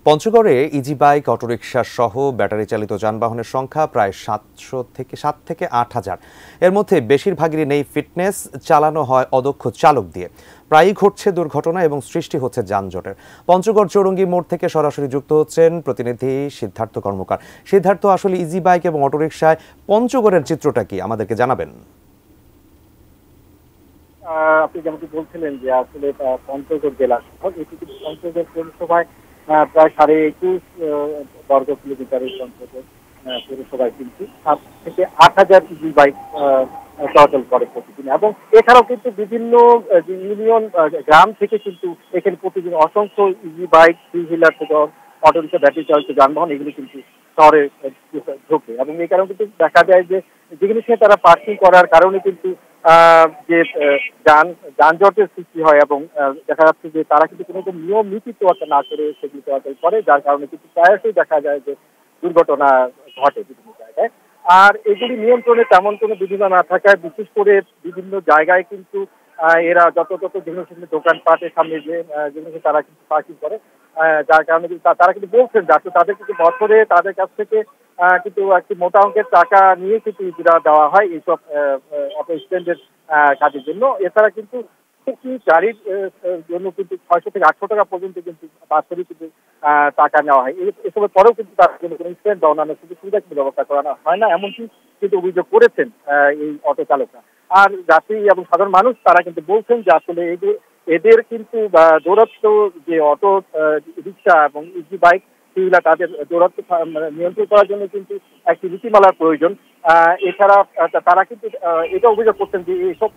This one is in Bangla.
পঞ্চগড়ে ইজি বাইক, অটোরিকশা সহ ব্যাটারি চালিত যানবাহনের সংখ্যা প্রায় 7 থেকে 8,000। এর মধ্যে বেশিরভাগেরই নেই ফিটনেস, চালানো হয় অদক্ষ চালক দিয়ে। প্রায়ই ঘটছে দুর্ঘটনা এবং সৃষ্টি হচ্ছে যানজটের। পঞ্চগড় চৌরঙ্গি মোড় থেকে সরাসরি যুক্ত হচ্ছেন প্রতিনিধি সিদ্ধার্থ কর্মকার। সিদ্ধার্থ, আসলে ইজি বাইক এবং অটোরিকশায় পঞ্চগড়ের চিত্রটা কি আমাদেরকে জানাবেন? আপনি যেমনটি বলছিলেন যে আসলে পঞ্চগড় জেলা শহর, এটি কিন্তু পঞ্চগড় পৌরসভায় প্রায় 21.5 বর্গ কিলোমিটারের পঞ্চগড় পৌরসভায় কিন্তু 7 থেকে 8,000 ইজি বাইক চলাচল করে প্রতিদিন। এবং এছাড়াও কিন্তু বিভিন্ন যে ইউনিয়ন গ্রাম থেকে কিন্তু এখানে প্রতিদিন অসংখ্য ইজি বাইক, থ্রি হুইলার থেকে অটোরিক্সা, ব্যাটারি চালিত যানবাহন এগুলি কিন্তু শহরে ঢোকে। এবং এই কারণে কিন্তু দেখা যায় যে যেগুলি সে তারা পার্কিং করার কারণে কিন্তু যে যানজটের সৃষ্টি হয়। এবং দেখা যাচ্ছে যে তারা কিন্তু কোনো নিয়ম নীতি তোয়াক্কা না করে সেগুলি চলাচল করে, যার কারণে কিন্তু প্রায়শই দেখা যায় যে দুর্ঘটনা ঘটে বিভিন্ন জায়গায়। আর এগুলি নিয়ন্ত্রণে তেমন কোনো বিধিমালা না থাকায় বিশেষ করে বিভিন্ন জায়গায় কিন্তু এরা যত যেগুলো সেগুলো দোকানপাটের সামনে যে যেগুলো তারা কিন্তু পার্কিং করে, যার কারণে কিন্তু তারা কিন্তু বলছেন যাতে তাদের কিন্তু বছরে তাদের কাছ থেকে কিন্তু একটি মোটা অঙ্কের টাকা নিয়ে কিন্তু ইজরা দেওয়া হয় এইসব অটো স্ট্যান্ডের কাজের জন্য। এছাড়া কিন্তু একটি গাড়ির জন্য কিন্তু 600 থেকে 800 টাকা পর্যন্ত কিন্তু বাৎসরিক কিন্তু টাকা নেওয়া হয়। এসবের পরেও কিন্তু তার জন্য কোনো স্ট্যান্ড বা অন্যান্য সুযোগ সুবিধা কিন্তু ব্যবস্থা করা হয় না, এমনকি কিন্তু অভিযোগ করেছেন এই অটো চালকরা। আর যাত্রী এবং সাধারণ মানুষ তারা কিন্তু বলছেন যে আসলে এদের কিন্তু দৌরাত্ম্য যে অটো রিক্সা এবং ইজি বাইক সেগুলা তাদের দৌরাত্ম্য নিয়ন্ত্রণ করার জন্য কিন্তু একটি নীতিমালার প্রয়োজন। এছাড়া তারা কিন্তু এটা অভিযোগ করছেন যে এইসব